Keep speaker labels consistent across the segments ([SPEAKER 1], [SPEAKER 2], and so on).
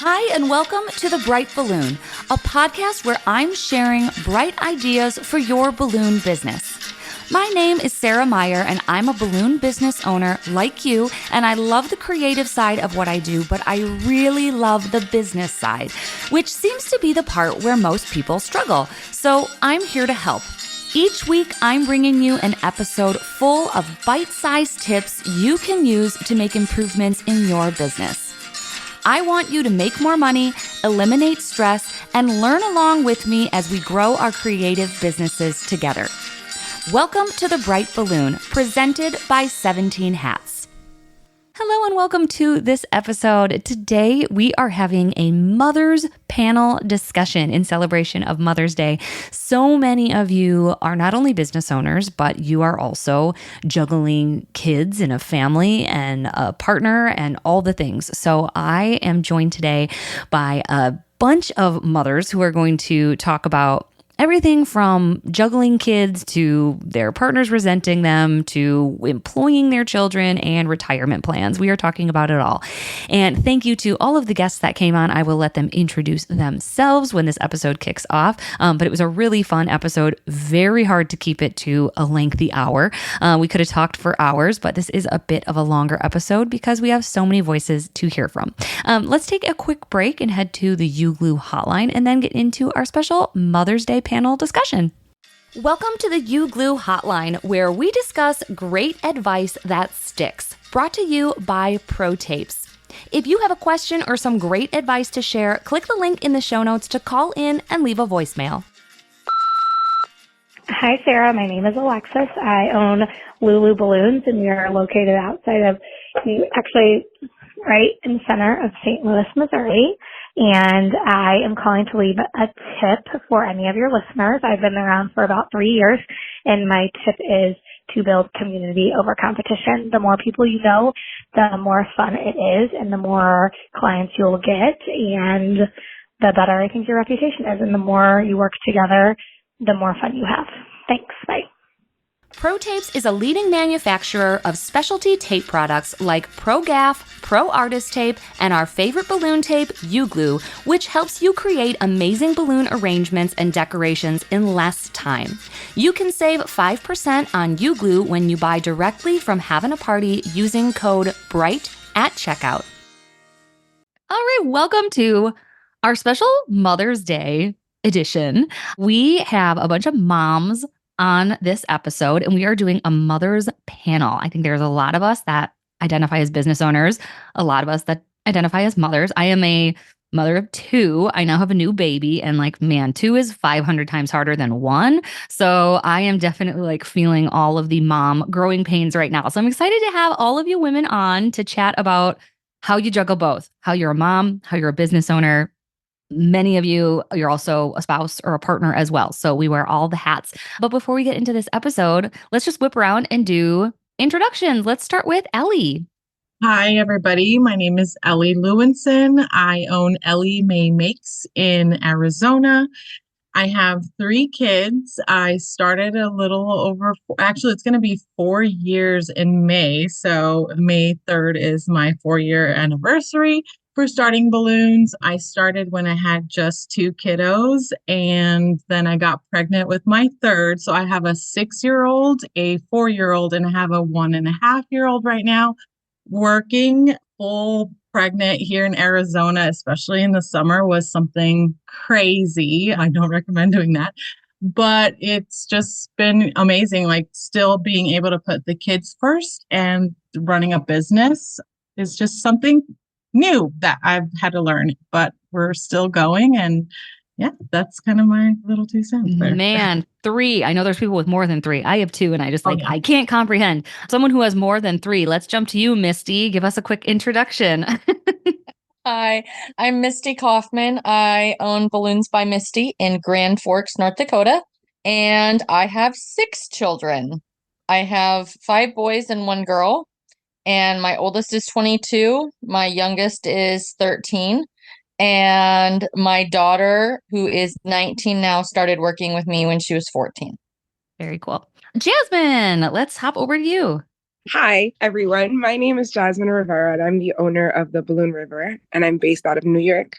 [SPEAKER 1] Hi, and welcome to The Bright Balloon, a podcast where I'm sharing bright ideas for your balloon business. My name is Sarah Meyer, and I'm a balloon business owner like you, and I love the creative side of what I do, but I really love the business side, which seems to be the part where most people struggle. So I'm here to help. Each week, I'm bringing you an episode full of bite-sized tips you can use to make improvements in your business. I want you to make more money, eliminate stress, and learn along with me as we grow our creative businesses together. Welcome to The Bright Balloon, presented by 17 Hats. Hello and welcome to this episode. Today we are having a Mother's Panel discussion in celebration of Mother's Day. So many of you are not only business owners, but you are also juggling kids and a family and a partner and all the things. So I am joined today by a bunch of mothers who are going to talk about everything from juggling kids to their partners resenting them to employing their children and retirement plans. We are talking about it all. And thank you to all of the guests that came on. I will let them introduce themselves when this episode kicks off. But it was a really fun episode. Very hard to keep it to a lengthy hour. We could have talked for hours, but this is a bit of a longer episode because we have so many voices to hear from. Let's take a quick break and head to the UGLU hotline and then get into our special Mother's Day panel discussion. Welcome to the UGLU hotline, where we discuss great advice that sticks. Brought to you by ProTapes. If you have a question or some great advice to share, click the link in the show notes to call in and leave a voicemail.
[SPEAKER 2] Hi, Sarah. My name is Alexis. I own Lulu Balloons, and we are located outside of, actually right in the center of St. Louis, Missouri. And I am calling to leave a tip for any of your listeners. I've been around for about 3 years, and my tip is to build community over competition. The more people you know, the more fun it is, and the more clients you'll get, and the better I think your reputation is. And the more you work together, the more fun you have. Thanks. Bye.
[SPEAKER 1] ProTapes is a leading manufacturer of specialty tape products like ProGaff, Pro Artist Tape, and our favorite balloon tape, UGLU, which helps you create amazing balloon arrangements and decorations in less time. You can save 5% on UGLU when you buy directly from Having a Party using code BRIGHT at checkout. All right, welcome to our special Mother's Day edition. We have a bunch of moms on this episode, and we are doing a mother's panel. I think there's a lot of us that identify as business owners, a lot of us that identify as mothers. I am a mother of two. I now have a new baby, and man, two is 500 times harder than one. So I am definitely feeling all of the mom growing pains right now. So I'm excited to have all of you women on to chat about how you juggle both, how you're a mom, how you're a business owner. Many of you, you're also a spouse or a partner as well. So we wear all the hats. But before we get into this episode, let's just whip around and do introductions. Let's start with Ellie.
[SPEAKER 3] Hi, everybody. My name is Ellie Lewinson. I own Ellie May Makes in Arizona. I have 3 kids. I started a little over, actually, it's going to be 4 years in May. So May 3rd is my 4-year anniversary for starting balloons. I started when I had just 2 kiddos, and then I got pregnant with my third. So I have a 6-year-old, a 4-year-old, and I have a 1.5-year-old right now. Working full pregnant here in Arizona, especially in the summer, was something crazy. I don't recommend doing that, but it's just been amazing. Still being able to put the kids first and running a business is just something new that I've had to learn, but we're still going. And yeah, that's kind of my little 2 cents there.
[SPEAKER 1] Man, 3. I know there's people with more than 3. I have 2, and I just I can't comprehend. Someone who has more than 3. Let's jump to you, Misty. Give us a quick introduction.
[SPEAKER 4] Hi, I'm Misty Kaufman. I own Balloons by Misty in Grand Forks, North Dakota, and I have 6 children. I have 5 boys and 1 girl, and my oldest is 22. My youngest is 13. And my daughter, who is 19 now, started working with me when she was 14.
[SPEAKER 1] Very cool. Jasmine, let's hop over to you.
[SPEAKER 5] Hi, everyone. My name is Jasmine Rivera, and I'm the owner of the Balloon River, and I'm based out of New York.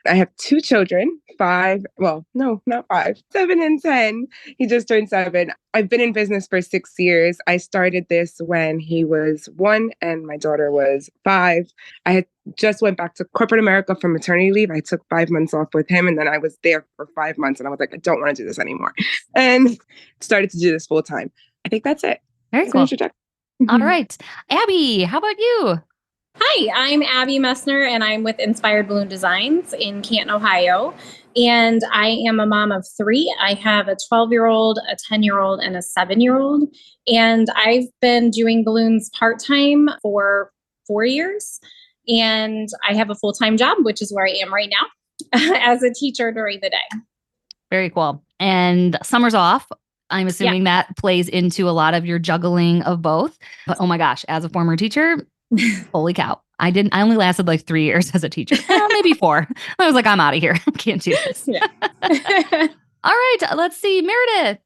[SPEAKER 5] I have two children, five, well, no, not five, 7 and 10. He just turned 7. I've been in business for 6 years. I started this when he was 1 and my daughter was 5. I had just went back to corporate America from maternity leave. I took 5 months off with him, and then I was there for 5 months, and I was like, I don't want to do this anymore, and started to do this full time. I think that's it.
[SPEAKER 1] Very
[SPEAKER 5] That's
[SPEAKER 1] cool.
[SPEAKER 5] an introduction.
[SPEAKER 1] All right. Abby, how about you?
[SPEAKER 6] Hi, I'm Abby Messner, and I'm with Inspired Balloon Designs in Canton, Ohio. And I am a mom of 3. I have a 12-year-old, a 10-year-old, and a 7-year-old. And I've been doing balloons part-time for 4 years. And I have a full-time job, which is where I am right now, as a teacher during the day.
[SPEAKER 1] Very cool. And summer's off. I'm assuming that plays into a lot of your juggling of both. But oh my gosh, as a former teacher, holy cow. I only lasted like 3 years as a teacher. Well, maybe 4. I was like, I'm out of here. I can't do this.
[SPEAKER 6] Yeah.
[SPEAKER 1] All right. Let's see. Meredith.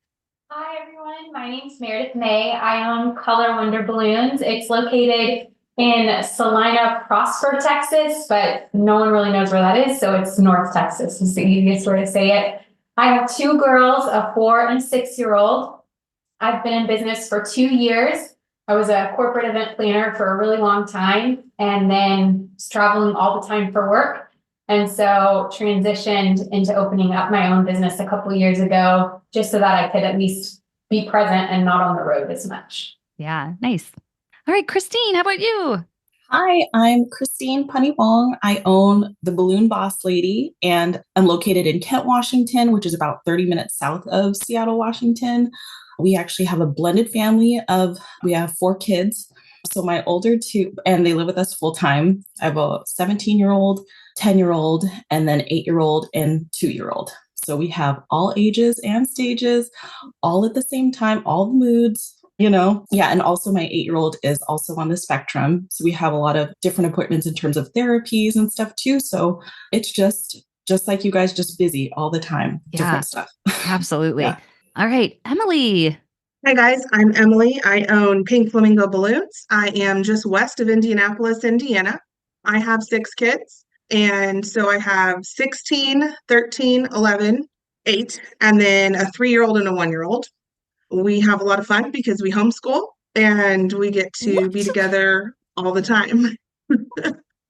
[SPEAKER 7] Hi, everyone. My name's Meredith May. I own Color Wonder Balloons. It's located in Salina, Prosper, Texas, but no one really knows where that is. So it's North Texas is the easiest way to say it. I have 2 girls, a 4 and 6-year-old. I've been in business for 2 years. I was a corporate event planner for a really long time and then was traveling all the time for work. And so transitioned into opening up my own business a couple of years ago, just so that I could at least be present and not on the road as much.
[SPEAKER 1] Yeah, nice. All right, Christine, how about you?
[SPEAKER 8] Hi, I'm Christine Punny Wong. I own the Balloon Boss Lady, and I'm located in Kent, Washington, which is about 30 minutes south of Seattle, Washington. We actually have a blended family we have 4 kids. So my older 2, and they live with us full time. I have a 17-year-old, 10-year-old, and then 8-year-old and 2-year-old. So we have all ages and stages, all at the same time, all the moods, Yeah. And also my 8-year-old is also on the spectrum. So we have a lot of different appointments in terms of therapies and stuff too. So it's just like you guys, just busy all the time, different stuff.
[SPEAKER 1] Absolutely.
[SPEAKER 8] Yeah.
[SPEAKER 1] All right, Emily.
[SPEAKER 9] Hi guys, I'm Emily. I own Pink Flamingo Balloons. I am just west of Indianapolis, Indiana. I have 6 kids. And so I have 16, 13, 11, 8, and then a 3-year-old and a 1-year-old. We have a lot of fun because we homeschool and we get to be together all the time.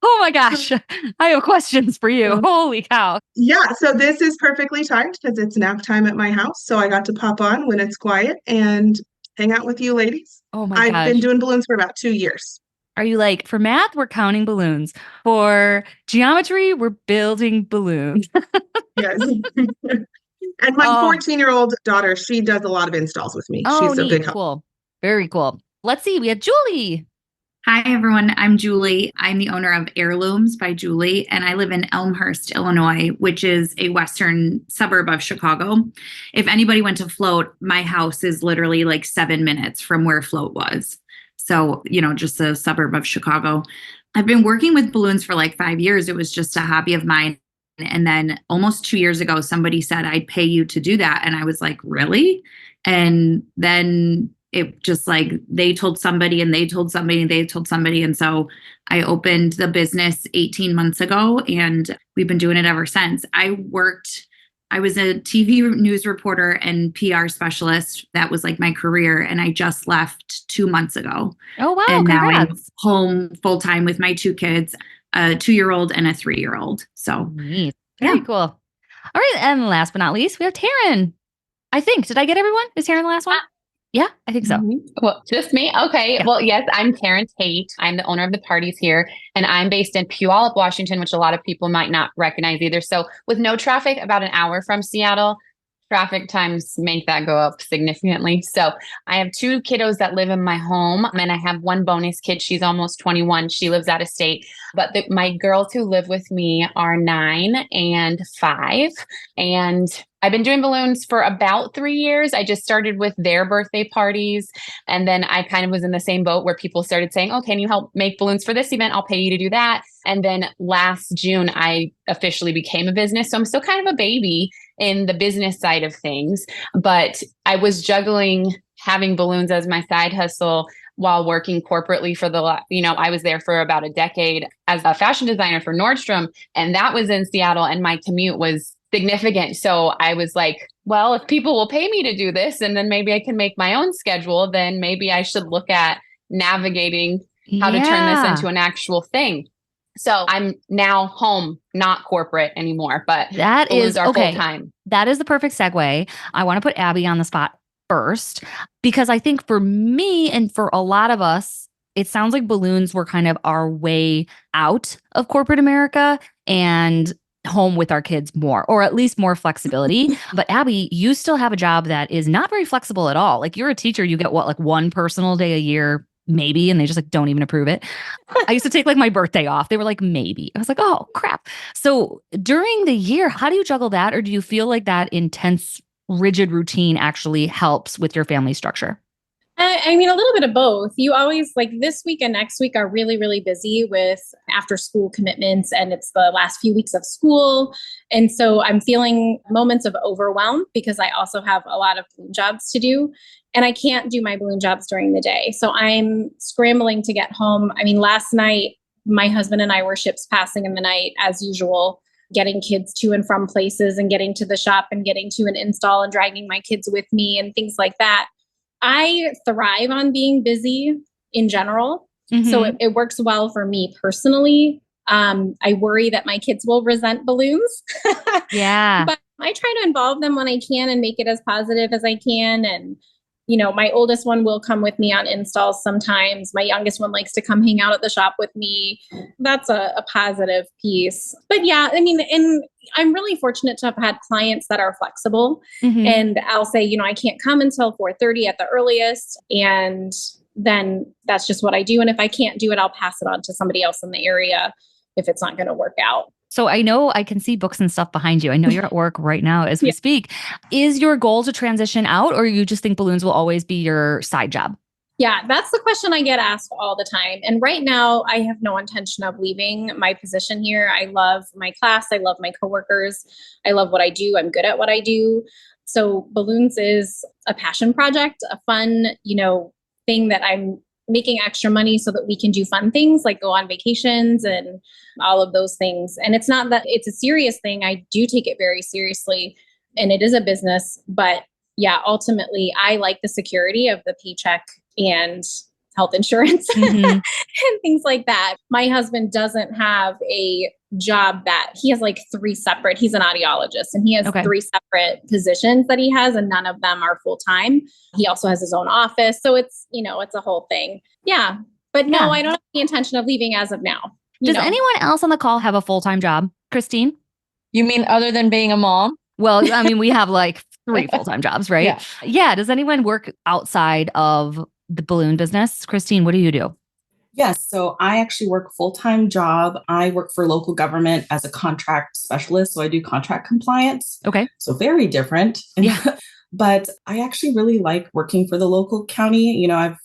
[SPEAKER 1] Oh my gosh, I have questions for you. Holy cow.
[SPEAKER 9] Yeah, so this is perfectly timed because it's nap time at my house. So I got to pop on when it's quiet and hang out with you ladies.
[SPEAKER 1] Oh my
[SPEAKER 9] I've
[SPEAKER 1] gosh.
[SPEAKER 9] been doing balloons for about 2 years.
[SPEAKER 1] Are you like, for math, we're counting balloons. For geometry, we're building balloons.
[SPEAKER 9] Yes. And my 14-year-old daughter, she does a lot of installs with me. She's a big help.
[SPEAKER 1] Cool. Very cool. Let's see. We have Julie.
[SPEAKER 10] Hi, everyone. I'm Julie. I'm the owner of Heirlooms by Julie, and I live in Elmhurst, Illinois, which is a western suburb of Chicago. If anybody went to Float, my house is literally like 7 minutes from where Float was. So, just a suburb of Chicago. I've been working with balloons for like 5 years. It was just a hobby of mine. And then almost 2 years ago, somebody said, I'd pay you to do that. And I was like, really? And then it just like they told somebody and they told somebody and they told somebody. And so I opened the business 18 months ago and we've been doing it ever since. I was a TV news reporter and PR specialist. That was like my career. And I just left 2 months ago.
[SPEAKER 1] Oh, wow.
[SPEAKER 10] And now I'm
[SPEAKER 1] Congrats.
[SPEAKER 10] home full time with my 2 kids, a 2-year-old and a 3-year-old. So
[SPEAKER 1] Neat. Very cool. All right. And last but not least, we have Taryn. I think. Did I get everyone? Is Taryn the last one? Yeah, I think so.
[SPEAKER 11] Well, just me. Okay.
[SPEAKER 1] Yeah.
[SPEAKER 11] Well, yes, I'm Taryn Tate. I'm the owner of the parties here, and I'm based in Puyallup, Washington, which a lot of people might not recognize either. So with no traffic, about an hour from Seattle, traffic times make that go up significantly. So I have 2 kiddos that live in my home, and I have 1 bonus kid. She's almost 21. She lives out of state. But my girls who live with me are 9 and 5. And I've been doing balloons for about 3 years. I just started with their birthday parties. And then I kind of was in the same boat where people started saying, oh, can you help make balloons for this event? I'll pay you to do that. And then last June, I officially became a business. So I'm still kind of a baby in the business side of things. But I was juggling having balloons as my side hustle while working corporately for I was there for about a decade as a fashion designer for Nordstrom, and that was in Seattle, and my commute was significant. So I was like, well, if people will pay me to do this, and then maybe I can make my own schedule, then maybe I should look at navigating how to turn this into an actual thing. So I'm now home, not corporate anymore, but
[SPEAKER 1] that is
[SPEAKER 11] okay. Full-time.
[SPEAKER 1] That is the perfect segue. I want to put Abby on the spot first, because I think for me and for a lot of us, it sounds like balloons were kind of our way out of corporate America and home with our kids more, or at least more flexibility. But Abby, you still have a job that is not very flexible at all. Like, you're a teacher, you get what, like one personal day a year, maybe, and they just like don't even approve it. I used to take like my birthday off. They were like, maybe. I was like, oh crap. So during the year, how do you juggle that? Or do you feel like that intense, rigid routine actually helps with your family structure?
[SPEAKER 6] I mean, a little bit of both. You always, like, this week and next week are really, really busy with after school commitments, and it's the last few weeks of school. And so I'm feeling moments of overwhelm because I also have a lot of balloon jobs to do, and I can't do my balloon jobs during the day. So I'm scrambling to get home. I mean, last night, my husband and I were ships passing in the night as usual, getting kids to and from places and getting to the shop and getting to an install and dragging my kids with me and things like that. I thrive on being busy in general. Mm-hmm. So it works well for me personally. I worry that my kids will resent balloons.
[SPEAKER 1] Yeah.
[SPEAKER 6] But I try to involve them when I can and make it as positive as I can. And, you know, my oldest one will come with me on installs sometimes. My youngest one likes to come hang out at the shop with me. That's a positive piece. But yeah, I mean, and I'm really fortunate to have had clients that are flexible. Mm-hmm. And I'll say, you know, I can't come until 4:30 at the earliest. And then that's just what I do. And if I can't do it, I'll pass it on to somebody else in the area if it's not going to work out.
[SPEAKER 1] So I know I can see books and stuff behind you. I know you're at work right now as we speak. Is your goal to transition out, or you just think balloons will always be your side job?
[SPEAKER 6] Yeah, that's the question I get asked all the time. And right now I have no intention of leaving my position here. I love my class. I love my coworkers. I love what I do. I'm good at what I do. So balloons is a passion project, a fun, you know, thing that I'm making extra money so that we can do fun things like go on vacations and all of those things. And it's not that it's a serious thing. I do take it very seriously, and it is a business. But yeah, ultimately, I like the security of the paycheck and health insurance and things like that. My husband doesn't have a job that he has like he's an audiologist, and he has 3 separate positions that he has, and none of them are full time. He also has his own office. So it's, you know, it's a whole thing. Yeah. But no, I don't have the intention of leaving as of now.
[SPEAKER 1] Does anyone else on the call have a full-time job? Christine?
[SPEAKER 4] You mean other than being a mom?
[SPEAKER 1] Well, I mean, we have like 3 full-time jobs, right? Yeah. Does anyone work outside of the balloon business? Christine, what do you do?
[SPEAKER 8] Yes. So I actually work a full-time job. I work for local government as a contract specialist. So I do contract compliance.
[SPEAKER 1] Okay.
[SPEAKER 8] So very different.
[SPEAKER 1] Yeah.
[SPEAKER 8] But I actually really like working for the local county. You know,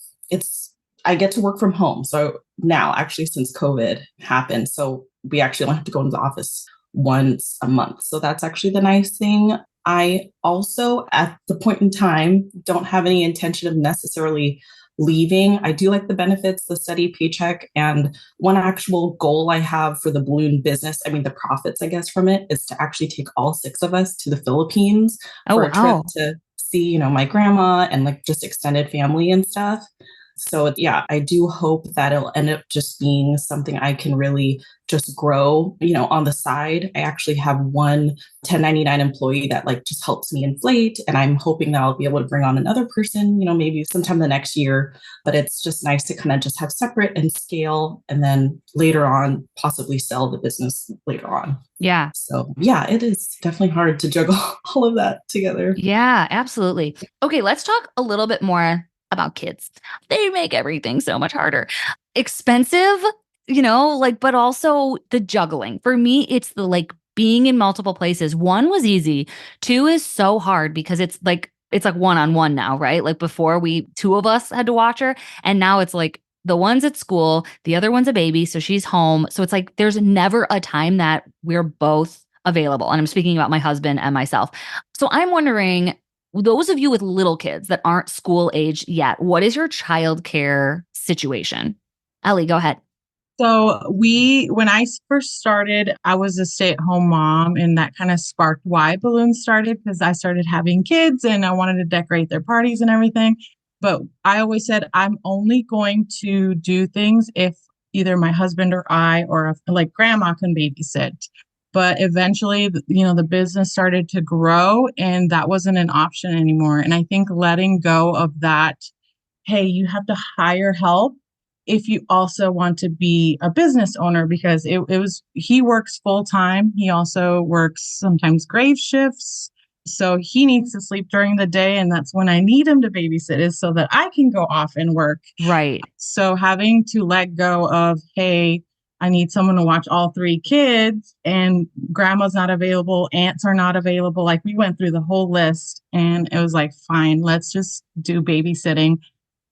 [SPEAKER 8] I get to work from home. So now, actually, since COVID happened, so we actually don't have to go into the office once a month. So that's actually the nice thing. I also, at the point in time, don't have any intention of necessarily leaving. I do like the benefits, the steady paycheck, and one actual goal I have for the balloon business, I mean, the profits, I guess, from it, is to actually take all 6 of us to the Philippines for a trip to see, you know, my grandma and like just extended family and stuff. So yeah, I do hope that it'll end up just being something I can really just grow, you know, on the side. I actually have one 1099 employee that like just helps me inflate. And I'm hoping that I'll be able to bring on another person, you know, maybe sometime the next year. But it's just nice to kind of just have separate and scale, and then later on, possibly sell the business later on.
[SPEAKER 1] Yeah.
[SPEAKER 8] So yeah, it is definitely hard to juggle all of that together.
[SPEAKER 1] Yeah, absolutely. Okay, let's talk a little bit more about kids. They make everything so much harder. Expensive, you know, like, but also the juggling. For me, it's the like being in multiple places. 1 was easy. 2 is so hard because it's like one-on-one now, right? Like before 2 of us had to watch her, and now it's like the one's at school, the other one's a baby, so she's home. So it's like there's never a time that we're both available. And I'm speaking about my husband and myself. So I'm wondering, those of you with little kids that aren't school age yet, what is your childcare situation? Ellie, go ahead.
[SPEAKER 3] So when I first started, I was a stay-at-home mom, and that kind of sparked why Balloons started, because I started having kids and I wanted to decorate their parties and everything. But I always said, I'm only going to do things if either my husband or I, or if, like, grandma can babysit. But eventually, the business started to grow and that wasn't an option anymore. And I think letting go of that, hey, you have to hire help if you also want to be a business owner, because he works full time. He also works sometimes grave shifts. So he needs to sleep during the day. And that's when I need him to babysit, is so that I can go off and work.
[SPEAKER 1] Right.
[SPEAKER 3] So having to let go of, hey, I need someone to watch all 3 kids, and grandma's not available, aunts are not available. Like, we went through the whole list and it was like, fine, let's just do babysitting.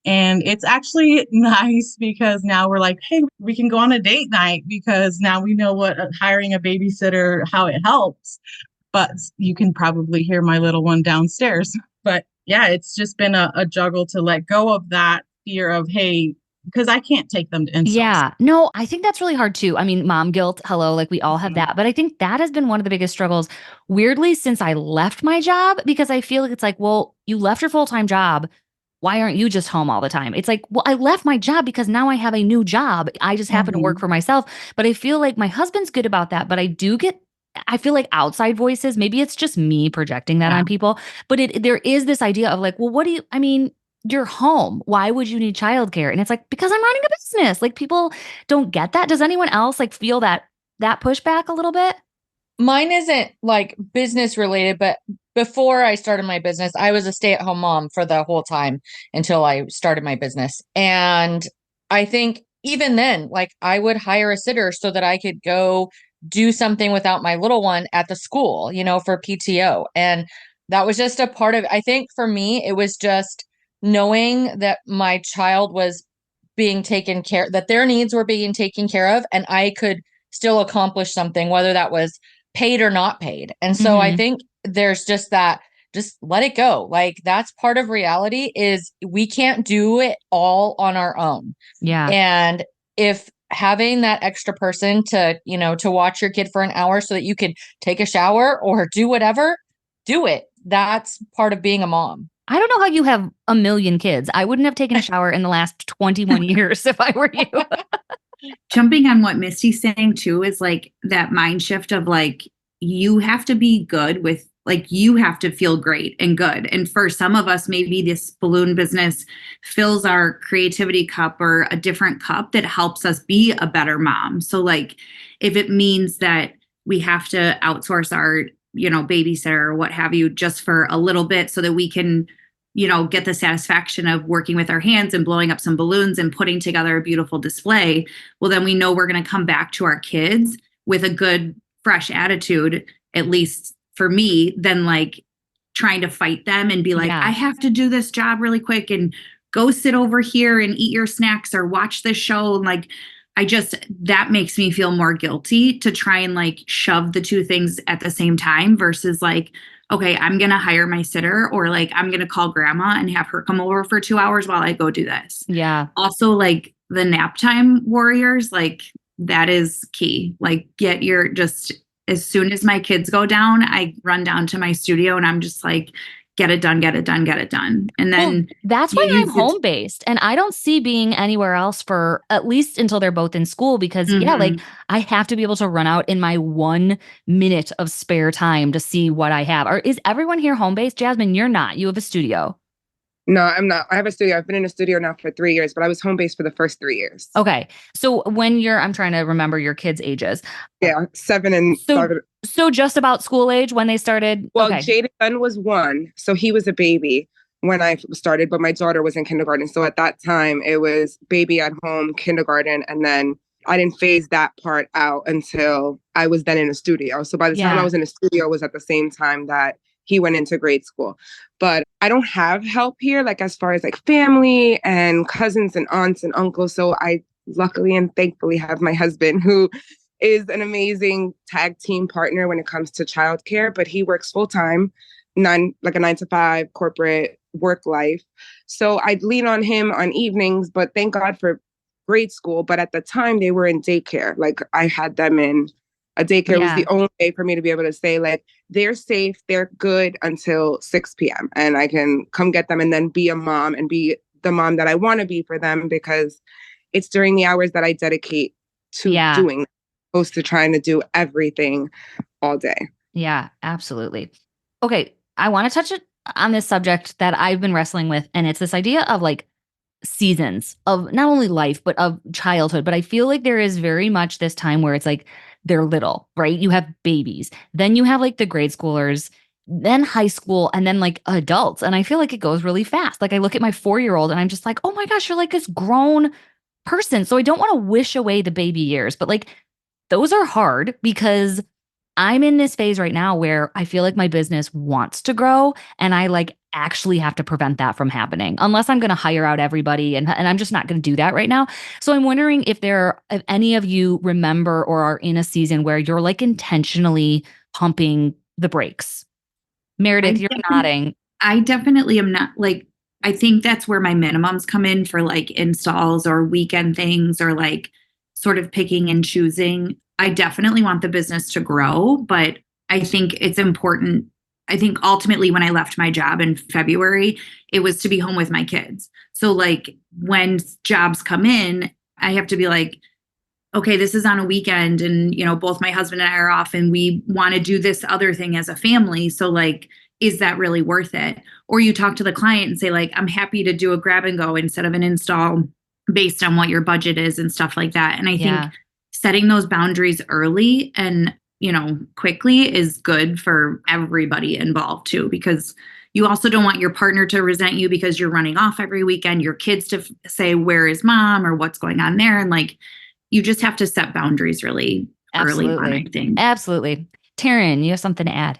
[SPEAKER 3] And it's actually nice because now we're like, hey, we can go on a date night because now we know what hiring a babysitter, how it helps. But you can probably hear my little one downstairs. But yeah, it's just been a juggle to let go of that fear of, hey, because I can't take them to installs.
[SPEAKER 1] Yeah. No, I think that's really hard too. I mean, mom guilt, hello, like we all have that. But I think that has been one of the biggest struggles, weirdly, since I left my job, because I feel like it's like, well, you left your full-time job. Why aren't you just home all the time? It's like, well, I left my job because now I have a new job. I just happen to work for myself. But I feel like my husband's good about that. But I feel like outside voices, maybe it's just me projecting that on people, but there is this idea of like, well, you're home. Why would you need childcare? And it's like, because I'm running a business. Like, people don't get that. Does anyone else like feel that pushback a little bit?
[SPEAKER 4] Mine isn't like business related, but before I started my business, I was a stay-at-home mom for the whole time until I started my business. And I think even then, like, I would hire a sitter so that I could go do something without my little one at the school, for PTO. And that was just a part of, I think for me, it was just knowing that my child was being taken care, that their needs were being taken care of, and I could still accomplish something, whether that was paid or not paid. And so I think there's just that, just let it go. Like, that's part of reality, is we can't do it all on our own.
[SPEAKER 1] Yeah.
[SPEAKER 4] And if having that extra person to watch your kid for an hour so that you could take a shower or do whatever, do it. That's part of being a mom.
[SPEAKER 1] I don't know how you have a million kids. I wouldn't have taken a shower in the last 21 years if I were you.
[SPEAKER 10] Jumping on what Misty's saying too is like that mind shift of like, you have to be good with, like, you have to feel great and good. And for some of us, maybe this balloon business fills our creativity cup or a different cup that helps us be a better mom. So like, if it means that we have to outsource our, babysitter or what have you, just for a little bit so that we can, get the satisfaction of working with our hands and blowing up some balloons and putting together a beautiful display, well, then we know we're going to come back to our kids with a good, fresh attitude, at least for me, than like trying to fight them and be like, I have to do this job really quick and go sit over here and eat your snacks or watch this show. And like, that makes me feel more guilty to try and like shove the two things at the same time versus like, okay, I'm going to hire my sitter, or like, I'm going to call grandma and have her come over for 2 hours while I go do this.
[SPEAKER 1] Yeah.
[SPEAKER 10] Also, like, the nap time warriors, like, that is key. Like, as soon as my kids go down, I run down to my studio and I'm just like, get it done, get it done, get it done. And then
[SPEAKER 1] that's why I'm home based, and I don't see being anywhere else for at least until they're both in school, because like, I have to be able to run out in my 1 minute of spare time to see what I have. Or is everyone here home based? Jasmine, you're not. You have a studio.
[SPEAKER 5] No, I'm not. I have a studio. I've been in a studio now for 3 years, but I was home based for the first 3 years.
[SPEAKER 1] Okay. So I'm trying to remember your kids' ages.
[SPEAKER 5] Yeah, 7 and 5.
[SPEAKER 1] So just about school age when they started?
[SPEAKER 5] Well,
[SPEAKER 1] okay.
[SPEAKER 5] Jaden's son was 1, so he was a baby when I started, but my daughter was in kindergarten. So at that time, it was baby at home, kindergarten, and then I didn't phase that part out until I was then in a studio. So by the time I was in a studio, it was at the same time that he went into grade school. But I don't have help here, like as far as like family and cousins and aunts and uncles. So I luckily and thankfully have my husband, who is an amazing tag team partner when it comes to childcare, but he works full time like a 9 to 5 corporate work life. So I'd lean on him on evenings, but thank God for grade school. But at the time they were in daycare. Like I had them in a daycare. It was the only way for me to be able to say like, they're safe, they're good until 6 p.m. and I can come get them and then be a mom and be the mom that I want to be for them, because it's during the hours that I dedicate to doing, opposed to trying to do everything all day.
[SPEAKER 1] Yeah, absolutely. Okay, I want to touch on this subject that I've been wrestling with, and it's this idea of like seasons of not only life, but of childhood. But I feel like there is very much this time where it's like they're little, right? You have babies, then you have like the grade schoolers, then high school, and then like adults. And I feel like it goes really fast. Like I look at my 4-year-old and I'm just like, oh my gosh, you're like this grown person. So I don't want to wish away the baby years, but like those are hard because I'm in this phase right now where I feel like my business wants to grow and I like actually have to prevent that from happening unless I'm going to hire out everybody. And I'm just not going to do that right now. So I'm wondering if any of you remember or are in a season where you're like intentionally pumping the brakes. Meredith, you're nodding.
[SPEAKER 10] I definitely am not like, I think that's where my minimums come in for like installs or weekend things or like sort of picking and choosing. I definitely want the business to grow, but I think it's important. I think ultimately when I left my job in February, it was to be home with my kids. So like when jobs come in, I have to be like, okay, this is on a weekend and, you know, both my husband and I are off and we want to do this other thing as a family. So like, is that really worth it? Or you talk to the client and say like, I'm happy to do a grab and go instead of an install based on what your budget is and stuff like that. And I think setting those boundaries early and, you know, quickly is good for everybody involved too, because you also don't want your partner to resent you because you're running off every weekend, your kids to say, where is mom or what's going on there? And like, you just have to set boundaries really early on, I think.
[SPEAKER 1] Absolutely. Taryn, you have something to add?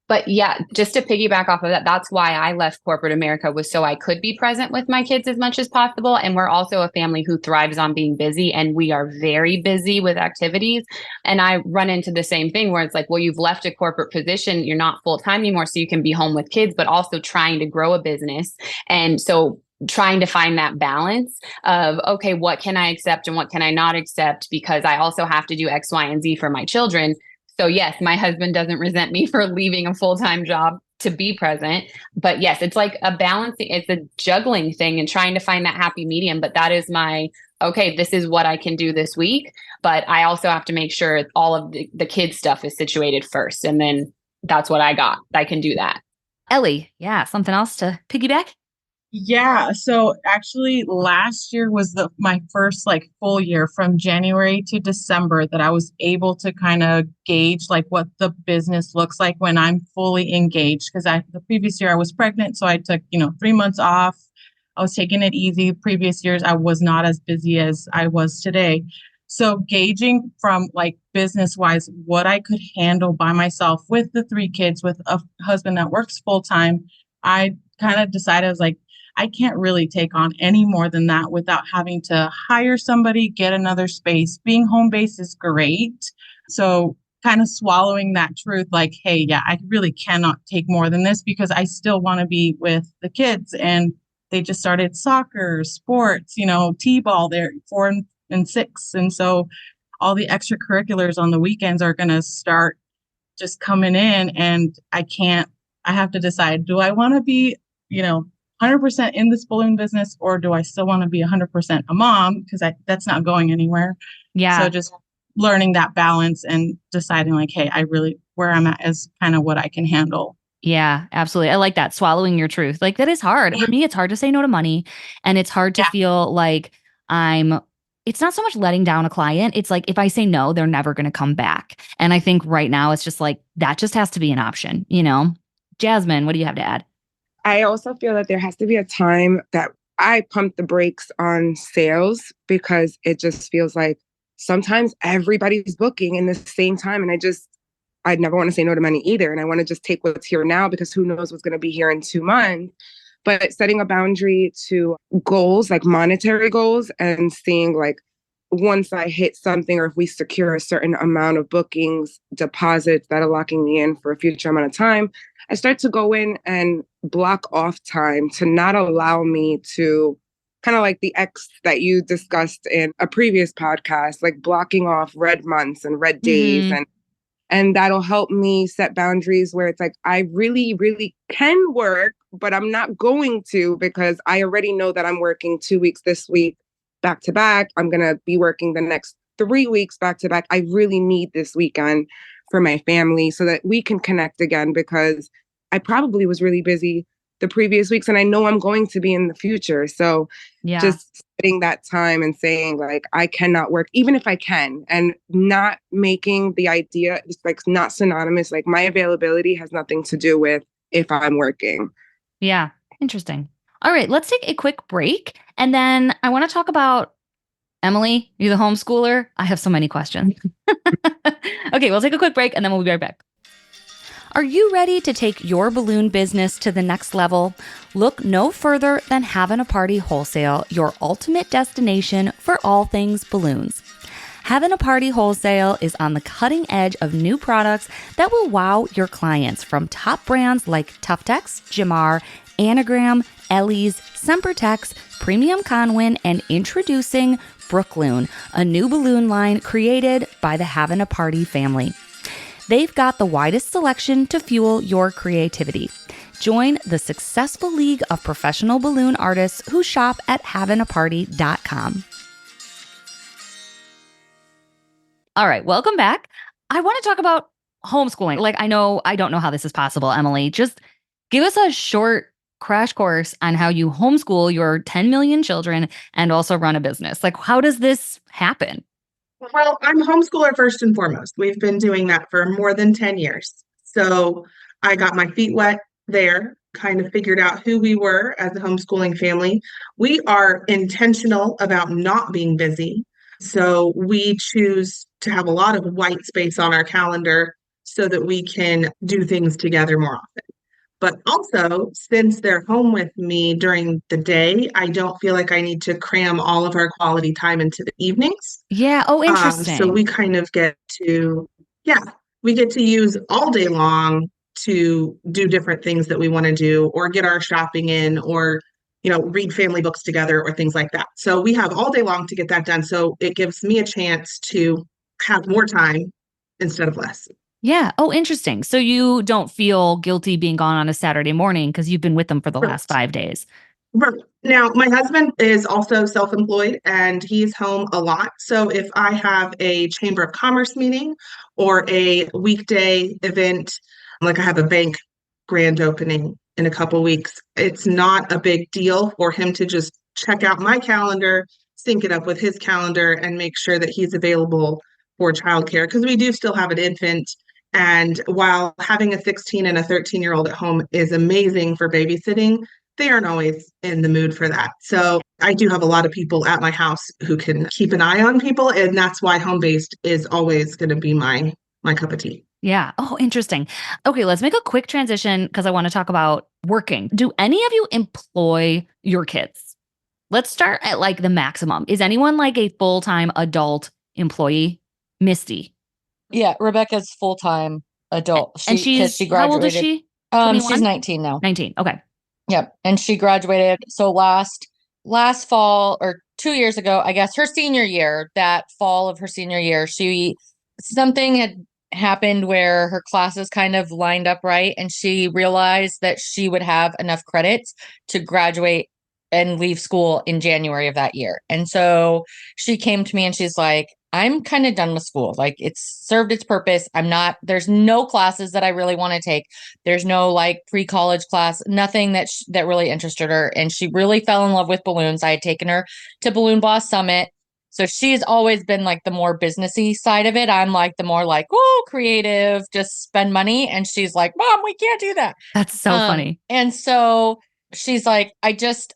[SPEAKER 11] But yeah, just to piggyback off of that, that's why I left corporate America, was so I could be present with my kids as much as possible. And we're also a family who thrives on being busy, and we are very busy with activities. And I run into the same thing where it's like, well, you've left a corporate position, you're not full time anymore, so you can be home with kids, but also trying to grow a business. And so trying to find that balance of, okay, what can I accept and what can I not accept? Because I also have to do X, Y, and Z for my children. So yes, my husband doesn't resent me for leaving a full-time job to be present. But yes, it's like a balancing, it's a juggling thing and trying to find that happy medium. But that is my, okay, this is what I can do this week. But I also have to make sure all of the kids stuff is situated first. And then that's what I got. I can do that.
[SPEAKER 1] Ellie, something else to piggyback?
[SPEAKER 3] Yeah. So actually last year was my first like full year from January to December that I was able to kind of gauge like what the business looks like when I'm fully engaged. Because the previous year I was pregnant. So I took, 3 months off. I was taking it easy. Previous years I was not as busy as I was today. So gauging from like business wise, what I could handle by myself with the 3 kids, with a husband that works full time, I kind of decided I was like, I can't really take on any more than that without having to hire somebody, get another space. Being home based is great. So kind of swallowing that truth, like, hey, I really cannot take more than this because I still want to be with the kids. And they just started soccer, sports, t-ball, they're 4 and 6. And so all the extracurriculars on the weekends are going to start just coming in, and I have to decide, do I want to be, 100% in this balloon business, or do I still want to be 100% a mom? Because that's not going anywhere.
[SPEAKER 1] Yeah.
[SPEAKER 3] So just learning that balance and deciding like, hey, where I'm at is kind of what I can handle.
[SPEAKER 1] Yeah, absolutely. I like that. Swallowing your truth. Like that is hard. For me, it's hard to say no to money, and it's hard to feel like it's not so much letting down a client. It's like, if I say no, they're never going to come back. And I think right now it's just like, that just has to be an option, Jasmine, what do you have to add?
[SPEAKER 5] I also feel that there has to be a time that I pump the brakes on sales, because it just feels like sometimes everybody's booking in the same time. And I'd never want to say no to money either. And I want to just take what's here now, because who knows what's going to be here in 2 months. But setting a boundary to goals, like monetary goals, and seeing like, once I hit something, or if we secure a certain amount of bookings, deposits that are locking me in for a future amount of time, I start to go in and block off time to not allow me to kind of like the X that you discussed in a previous podcast, like blocking off red months and red days. And that'll help me set boundaries where it's like, I really, really can work, but I'm not going to because I already know that I'm working 2 weeks this week back to back. I'm going to be working the next 3 weeks back to back. I really need this weekend for my family so that we can connect again because I probably was really busy the previous weeks and I know I'm going to be in the future. So just setting that time and saying like, I cannot work, even if I can, and not making the idea, it's like not synonymous. Like my availability has nothing to do with if I'm working.
[SPEAKER 1] Yeah. Interesting. All right. Let's take a quick break. And then I want to talk about Emily, you the homeschooler. I have so many questions. Okay. We'll take a quick break and then we'll be right back. Are you ready to take your balloon business to the next level? Look no further than Having a Party Wholesale, your ultimate destination for all things balloons. Having a Party Wholesale is on the cutting edge of new products that will wow your clients, from top brands like Tuftex, Jamar, Anagram, Ellie's, Sempertex, Premium Conwin, and introducing Brookloon, a new balloon line created by the Having a Party family. They've got the widest selection to fuel your creativity. Join the successful league of professional balloon artists who shop at havingaparty.com. All right, welcome back. I want to talk about homeschooling. Like, I don't know how this is possible, Emily. Just give us a short crash course on how you homeschool your 10 million children and also run a business. Like, how does this happen?
[SPEAKER 9] Well, I'm a homeschooler first and foremost. We've been doing that for more than 10 years. So I got my feet wet there, kind of figured out who we were as a homeschooling family. We are intentional about not being busy. So we choose to have a lot of white space on our calendar so that we can do things together more often. But also, since they're home with me during the day, I don't feel like I need to cram all of our quality time into the evenings.
[SPEAKER 1] Yeah. Oh, interesting.
[SPEAKER 9] So we kind of get to use all day long to do different things that we want to do, or get our shopping in, or, read family books together, or things like that. So we have all day long to get that done. So it gives me a chance to have more time instead of less.
[SPEAKER 1] Yeah. Oh, interesting. So you don't feel guilty being gone on a Saturday morning because you've been with them for the last 5 days.
[SPEAKER 9] Right. Now, my husband is also self-employed and he's home a lot. So if I have a Chamber of Commerce meeting or a weekday event, like I have a bank grand opening in a couple weeks, it's not a big deal for him to just check out my calendar, sync it up with his calendar, and make sure that he's available for childcare, because we do still have an infant. And while having a 16 and a 13-year-old at home is amazing for babysitting, they aren't always in the mood for that. So I do have a lot of people at my house who can keep an eye on people. And that's why home-based is always going to be my cup of tea.
[SPEAKER 1] Yeah. Oh, interesting. Okay, let's make a quick transition because I want to talk about working. Do any of you employ your kids? Let's start at like the maximum. Is anyone like a full-time adult employee? Misty.
[SPEAKER 4] Yeah, Rebecca's full-time adult.
[SPEAKER 1] And she graduated. How old is she?
[SPEAKER 4] She's 19 now.
[SPEAKER 1] 19. Okay.
[SPEAKER 4] Yep. And she graduated. So last fall, or 2 years ago, I guess, her senior year, that fall of her senior year, something had happened where her classes kind of lined up right. And she realized that she would have enough credits to graduate and leave school in January of that year. And so she came to me and she's like, I'm kind of done with school. Like, it's served its purpose. There's no classes that I really want to take. There's no like pre-college class, nothing that really interested her. And she really fell in love with balloons. I had taken her to Balloon Boss Summit. So she's always been like the more businessy side of it. I'm like the more like, creative, just spend money. And she's like, Mom, we can't do that.
[SPEAKER 1] That's so funny.
[SPEAKER 4] And so she's like,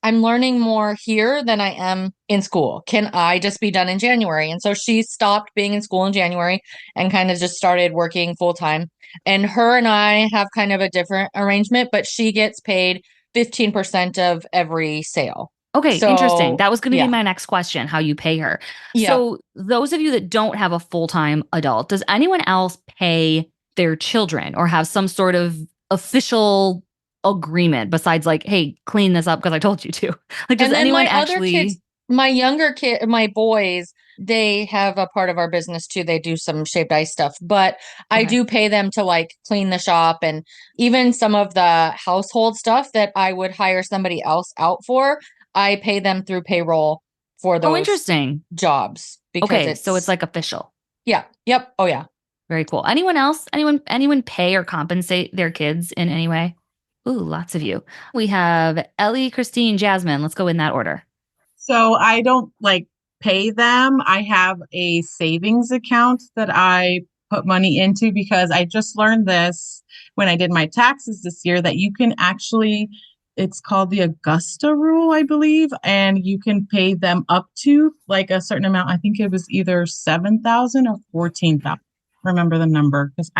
[SPEAKER 4] I'm learning more here than I am in school. Can I just be done in January? And so she stopped being in school in January and kind of just started working full time. And her and I have kind of a different arrangement, but she gets paid 15% of every sale.
[SPEAKER 1] Okay, interesting. That was going to be my next question, how you pay her. Yeah. So those of you that don't have a full-time adult, does anyone else pay their children or have some sort of official agreement besides like, hey, clean this up because I told you to? Like, does
[SPEAKER 4] And then
[SPEAKER 1] anyone
[SPEAKER 4] my other
[SPEAKER 1] actually?
[SPEAKER 4] kids, my younger kid, my boys, they have a part of our business too. They do some shaved ice stuff, but I
[SPEAKER 1] Okay.
[SPEAKER 4] do pay them to like clean the shop, and even some of the household stuff that I would hire somebody else out for, I pay them through payroll for
[SPEAKER 1] Oh,
[SPEAKER 4] those
[SPEAKER 1] interesting.
[SPEAKER 4] jobs because
[SPEAKER 1] Okay, so it's like official.
[SPEAKER 4] yeah, yep, oh yeah.
[SPEAKER 1] Very cool. Anyone else? Anyone pay or compensate their kids in any way? Ooh, lots of you. We have Ellie, Christine, Jasmine. Let's go in that order.
[SPEAKER 3] So I don't like pay them. I have a savings account that I put money into because I just learned this when I did my taxes this year that you can actually, it's called the Augusta rule, I believe, and you can pay them up to like a certain amount. I think it was either 7,000 or 14,000. Remember the number because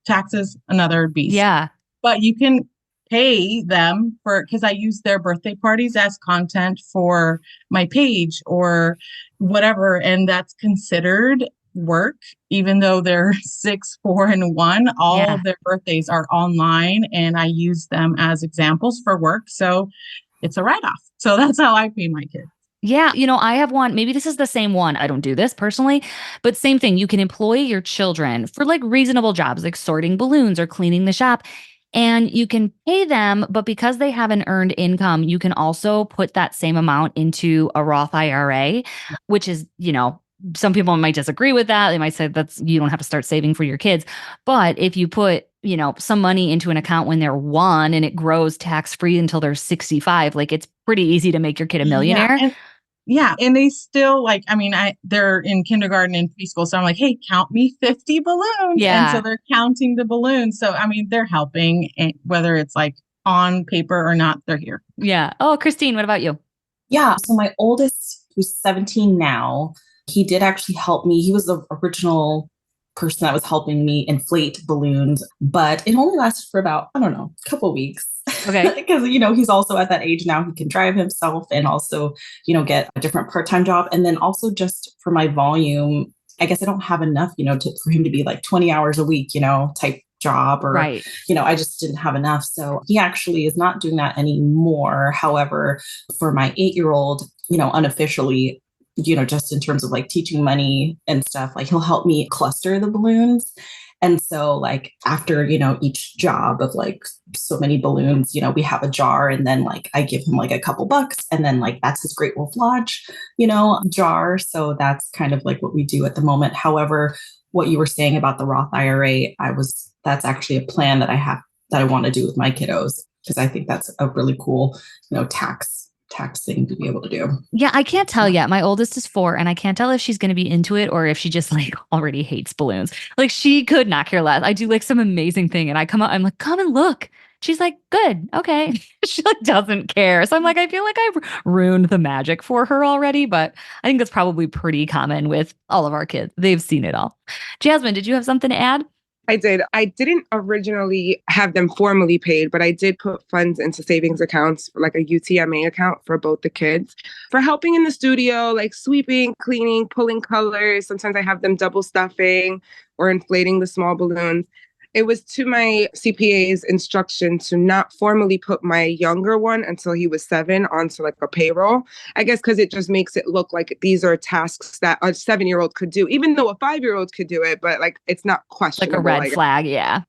[SPEAKER 3] taxes another beast.
[SPEAKER 1] Yeah.
[SPEAKER 3] But you can pay them because I use their birthday parties as content for my page or whatever. And that's considered work, even though they're 6, 4, and 1. All of their birthdays are online and I use them as examples for work. So it's a write-off. So that's how I pay my kids.
[SPEAKER 1] Yeah. I have one. Maybe this is the same one. I don't do this personally, but same thing. You can employ your children for like reasonable jobs, like sorting balloons or cleaning the shop. And you can pay them, but because they have an earned income, you can also put that same amount into a Roth IRA, which is, some people might disagree with that. They might say you don't have to start saving for your kids. But if you put, some money into an account when they're 1 and it grows tax-free until they're 65, like it's pretty easy to make your kid a millionaire.
[SPEAKER 3] And they still they're in kindergarten and preschool. So I'm like, hey, count me 50 balloons.
[SPEAKER 1] Yeah.
[SPEAKER 3] And so they're counting the balloons. So, they're helping, whether it's like on paper or not, they're here.
[SPEAKER 1] Yeah. Oh, Christine, what about you?
[SPEAKER 8] Yeah. So my oldest, who's 17 now, he did actually help me. He was the original person that was helping me inflate balloons, but it only lasted for about, a couple of weeks.
[SPEAKER 1] Okay.
[SPEAKER 8] Because, he's also at that age now, he can drive himself and also, get a different part-time job. And then also just for my volume, I guess I don't have enough, for him to be like 20 hours a week, type job or,
[SPEAKER 1] right.
[SPEAKER 8] I just didn't have enough. So he actually is not doing that anymore. However, for my 8-year-old, unofficially, just in terms of like teaching money and stuff, like he'll help me cluster the balloons. And so like after, each job of like so many balloons, we have a jar and then like I give him like a couple bucks and then like that's his Great Wolf Lodge, jar. So that's kind of like what we do at the moment. However, what you were saying about the Roth IRA, that's actually a plan that I have that I want to do with my kiddos because I think that's a really cool, tax thing to be able to do.
[SPEAKER 1] Yeah, I can't tell yet. My oldest is 4 and I can't tell if she's going to be into it or if she just like already hates balloons. Like she could not care less. I do like some amazing thing and I come out, I'm like, come and look. She's like, good. Okay. She like doesn't care. So I'm like, I feel like I've ruined the magic for her already, but I think that's probably pretty common with all of our kids. They've seen it all. Jasmine, did you have something to add?
[SPEAKER 5] I did. I didn't originally have them formally paid, but I did put funds into savings accounts, like a UTMA account for both the kids for helping in the studio, like sweeping, cleaning, pulling colors. Sometimes I have them double stuffing or inflating the small balloons. It was to my CPA's instruction to not formally put my younger one until he was 7 onto like a payroll. I guess because it just makes it look like these are tasks that a 7-year-old could do, even though a 5-year-old could do it, but like it's not questionable.
[SPEAKER 1] Like a red flag, yeah.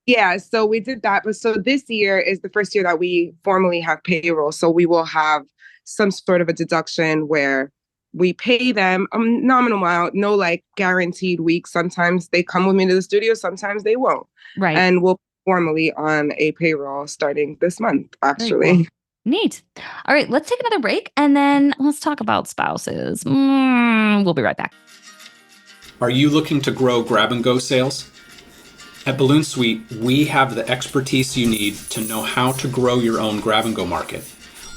[SPEAKER 5] Yeah, so we did that. But so this year is the first year that we formally have payroll. So we will have some sort of a deduction where we pay them a nominal amount, no like guaranteed week. Sometimes they come with me to the studio, sometimes they won't.
[SPEAKER 1] Right.
[SPEAKER 5] And we'll formally on a payroll starting this month, actually.
[SPEAKER 1] Cool. Neat. All right, let's take another break and then let's talk about spouses. We'll be right back.
[SPEAKER 12] Are you looking to grow grab-and-go sales? At Balloon Suite, we have the expertise you need to know how to grow your own grab-and-go market.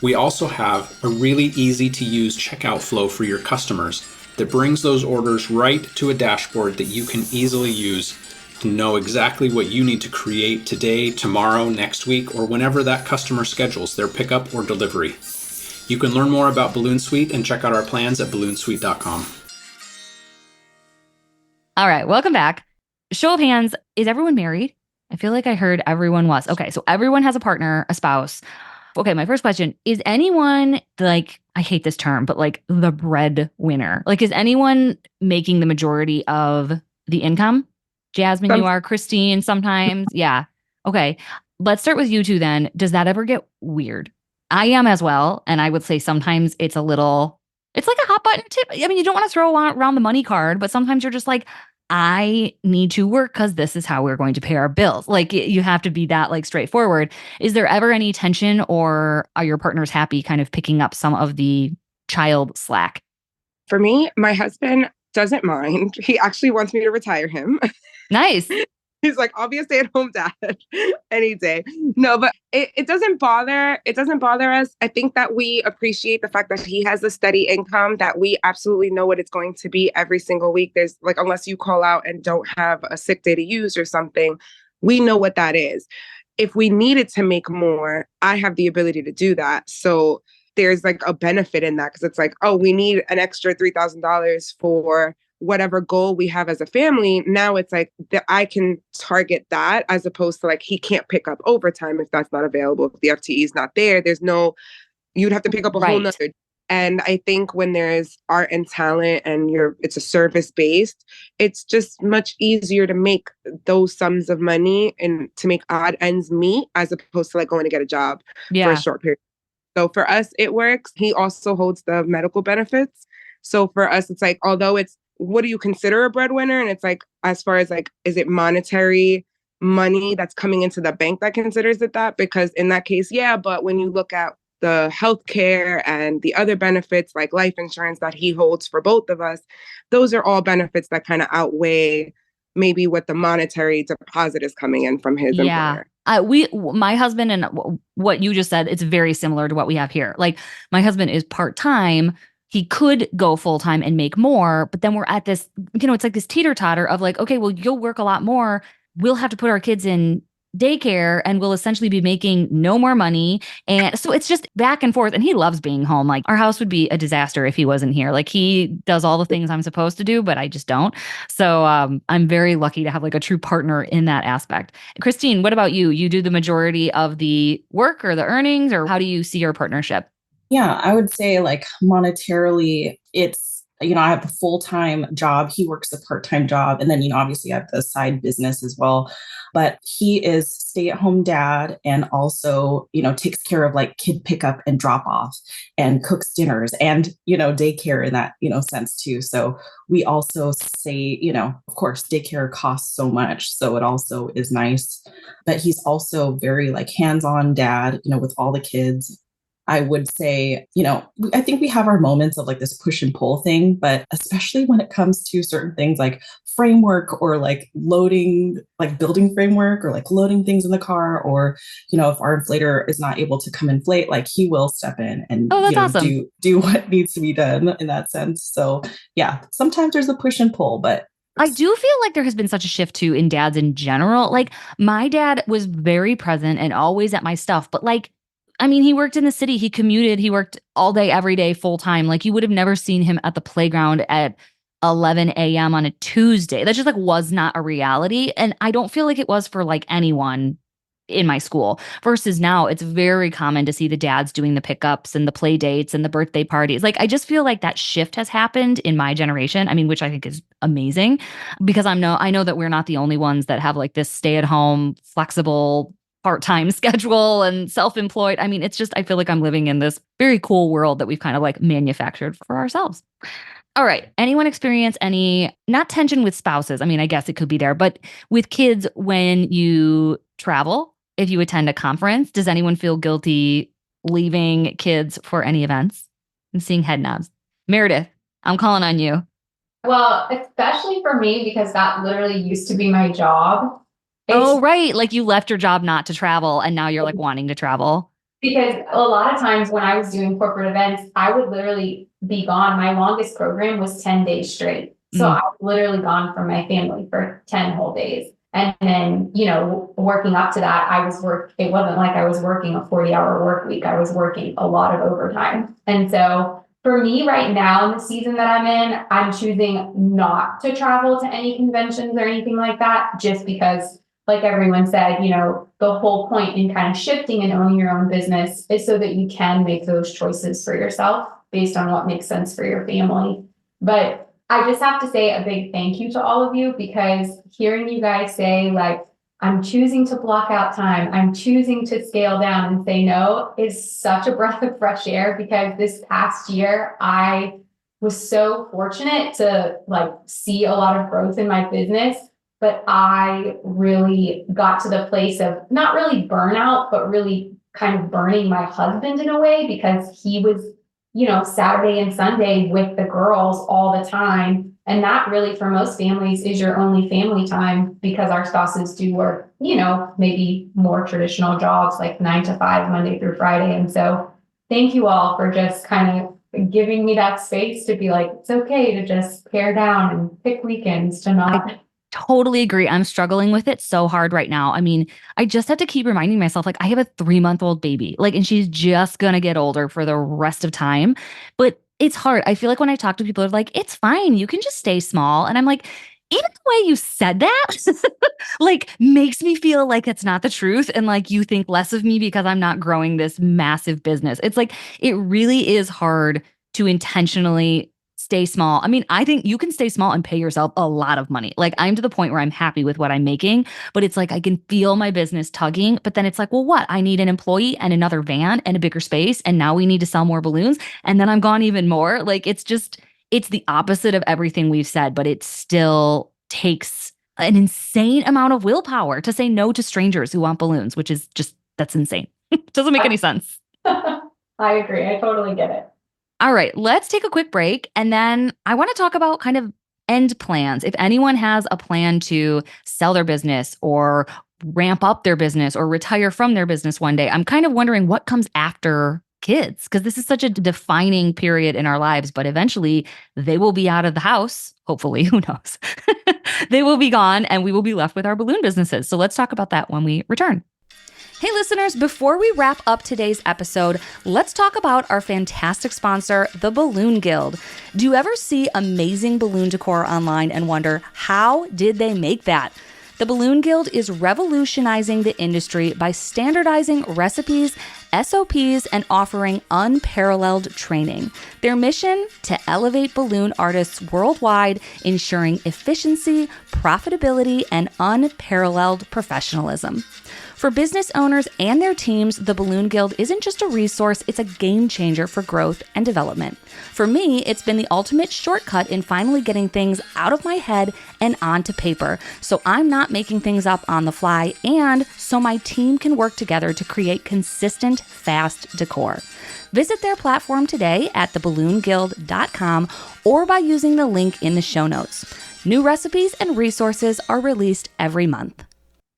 [SPEAKER 12] We also have a really easy-to-use checkout flow for your customers that brings those orders right to a dashboard that you can easily use to know exactly what you need to create today, tomorrow, next week, or whenever that customer schedules their pickup or delivery. You can learn more about Balloon Suite and check out our plans at balloonsuite.com.
[SPEAKER 1] All right, welcome back. Show of hands, is everyone married? I feel like I heard everyone was. Okay, so everyone has a partner, a spouse. Okay, my first question, is anyone like, I hate this term, but like the breadwinner? Like, is anyone making the majority of the income? Jasmine, you are. Christine, sometimes. Yeah. Okay. Let's start with you two then. Does that ever get weird? I am as well. And I would say sometimes it's a little, it's like a hot button tip. I mean, you don't want to throw around the money card, but sometimes you're just like, I need to work because this is how we're going to pay our bills. Like you have to be that like straightforward. Is there ever any tension, or are your partners happy kind of picking up some of the child slack?
[SPEAKER 5] For me, my husband doesn't mind. He actually wants me to retire him.
[SPEAKER 1] Nice.
[SPEAKER 5] He's like, I'll be a stay-at-home dad any day. No, but it doesn't bother. It doesn't bother us. I think that we appreciate the fact that he has a steady income, that we absolutely know what it's going to be every single week. There's like, unless you call out and don't have a sick day to use or something, we know what that is. If we needed to make more, I have the ability to do that. So there's like a benefit in that, because it's like, oh, we need an extra $3,000 for whatever goal we have as a family. Now it's like that I can target that, as opposed to like, he can't pick up overtime if that's not available. If the FTE is not there, there's no, you'd have to pick up a whole nother. And I think when there's art and talent and it's a service based, it's just much easier to make those sums of money and to make odd ends meet, as opposed to like going to get a job for a short period. So for us, it works. He also holds the medical benefits. So for us, it's like, although it's, what do you consider a breadwinner? And it's like, as far as like, is it monetary money that's coming into the bank that considers it that? Because in that case, yeah. But when you look at the healthcare and the other benefits like life insurance that he holds for both of us, those are all benefits that kind of outweigh maybe what the monetary deposit is coming in from his employer.
[SPEAKER 1] My husband, and what you just said, it's very similar to what we have here. Like my husband is part-time. He could go full-time and make more, but then we're at this, it's like this teeter-totter of like, okay, well, you'll work a lot more. We'll have to put our kids in daycare and we'll essentially be making no more money. And so it's just back and forth. And he loves being home. Like our house would be a disaster if he wasn't here. Like he does all the things I'm supposed to do, but I just don't. So I'm very lucky to have like a true partner in that aspect. Christine, what about you? You do the majority of the work or the earnings, or how do you see your partnership?
[SPEAKER 8] Yeah, I would say like monetarily, it's, I have a full-time job. He works a part-time job. And then, obviously I have the side business as well. But he is stay-at-home dad and also, takes care of like kid pickup and drop off and cooks dinners and, daycare in that, sense too. So we also say, of course, daycare costs so much. So it also is nice. But he's also very like hands-on dad, with all the kids. I would say, I think we have our moments of like this push and pull thing, but especially when it comes to certain things like framework or like loading, like building framework or like loading things in the car, or, if our inflator is not able to come inflate, like he will step in and
[SPEAKER 1] awesome.
[SPEAKER 8] do what needs to be done in that sense. So yeah, sometimes there's a push and pull, but
[SPEAKER 1] I do feel like there has been such a shift too in dads in general. Like my dad was very present and always at my stuff, but like, he worked in the city, he commuted, he worked all day, every day, full time. Like you would have never seen him at the playground at 11 a.m. on a Tuesday. That just like was not a reality. And I don't feel like it was for like anyone in my school, versus now it's very common to see the dads doing the pickups and the play dates and the birthday parties. Like I just feel like that shift has happened in my generation. Which I think is amazing, because I know that we're not the only ones that have like this stay-at-home, flexible part-time schedule and self-employed. It's just, I feel like I'm living in this very cool world that we've kind of like manufactured for ourselves. All right. Anyone experience any, not tension with spouses? I guess it could be there, but with kids when you travel, if you attend a conference, does anyone feel guilty leaving kids for any events? I'm seeing head nods. Meredith, I'm calling on you.
[SPEAKER 7] Well, especially for me, because that literally used to be my job.
[SPEAKER 1] Oh, right. Like you left your job not to travel and now you're like wanting to travel.
[SPEAKER 7] Because a lot of times when I was doing corporate events, I would literally be gone. My longest program was 10 days straight. So I was literally gone from my family for 10 whole days. And then, working up to that, it wasn't like I was working a 40-hour work week. I was working a lot of overtime. And so for me right now in the season that I'm in, I'm choosing not to travel to any conventions or anything like that, just because like everyone said, the whole point in kind of shifting and owning your own business is so that you can make those choices for yourself based on what makes sense for your family. But I just have to say a big thank you to all of you, because hearing you guys say, like, I'm choosing to block out time, I'm choosing to scale down and say no, is such a breath of fresh air, because this past year I was so fortunate to see a lot of growth in my business, but I really got to the place of not really burnout, but really kind of burning my husband in a way, because he was, Saturday and Sunday with the girls all the time. And that really, for most families, is your only family time, because our spouses do work, maybe more traditional jobs like 9 to 5, Monday through Friday. And so thank you all for just kind of giving me that space to be like, it's okay to just pare down and pick weekends to not.
[SPEAKER 1] Totally agree. I'm struggling with it so hard right now. I mean, I just have to keep reminding myself, like, I have a 3-month-old baby, and she's just going to get older for the rest of time. But it's hard. I feel like when I talk to people, they're like, it's fine, you can just stay small. And I'm like, even the way you said that, makes me feel like it's not the truth. And you think less of me because I'm not growing this massive business. It's it really is hard to intentionally stay small. I mean, I think you can stay small and pay yourself a lot of money. I'm to the point where I'm happy with what I'm making, but it's I can feel my business tugging, but then it's well, what? I need an employee and another van and a bigger space. And now we need to sell more balloons. And then I'm gone even more. It's the opposite of everything we've said, but it still takes an insane amount of willpower to say no to strangers who want balloons, which is that's insane. Doesn't make any sense.
[SPEAKER 7] I agree. I totally get it.
[SPEAKER 1] All right, let's take a quick break. And then I want to talk about kind of end plans. If anyone has a plan to sell their business or ramp up their business or retire from their business one day, I'm kind of wondering what comes after kids, because this is such a defining period in our lives. But eventually they will be out of the house. Hopefully, who knows? They will be gone and we will be left with our balloon businesses. So let's talk about that when we return. Hey listeners, before we wrap up today's episode, let's talk about our fantastic sponsor, the Balloon Guild. Do you ever see amazing balloon decor online and wonder, how did they make that? The Balloon Guild is revolutionizing the industry by standardizing recipes, SOPs, and offering unparalleled training. Their mission? To elevate balloon artists worldwide, ensuring efficiency, profitability, and unparalleled professionalism. For business owners and their teams, the Balloon Guild isn't just a resource, it's a game changer for growth and development. For me, it's been the ultimate shortcut in finally getting things out of my head and onto paper, so I'm not making things up on the fly, and so my team can work together to create consistent, fast decor. Visit their platform today at theballoonguild.com or by using the link in the show notes. New recipes and resources are released every month.